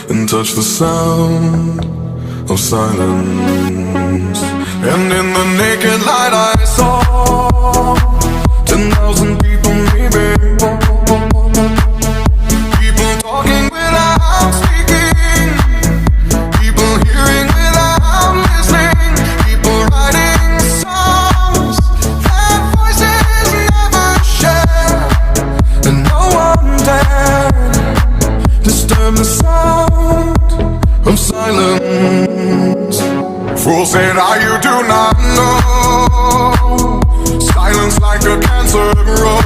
and touch the sound of silence. And in the naked light I saw 10,000 people, maybe. People talking without speaking, people hearing without listening, people writing songs that voices never share, and no one dared disturb the sound of silence. Fool said, you do not know. Silence like a cancer grows.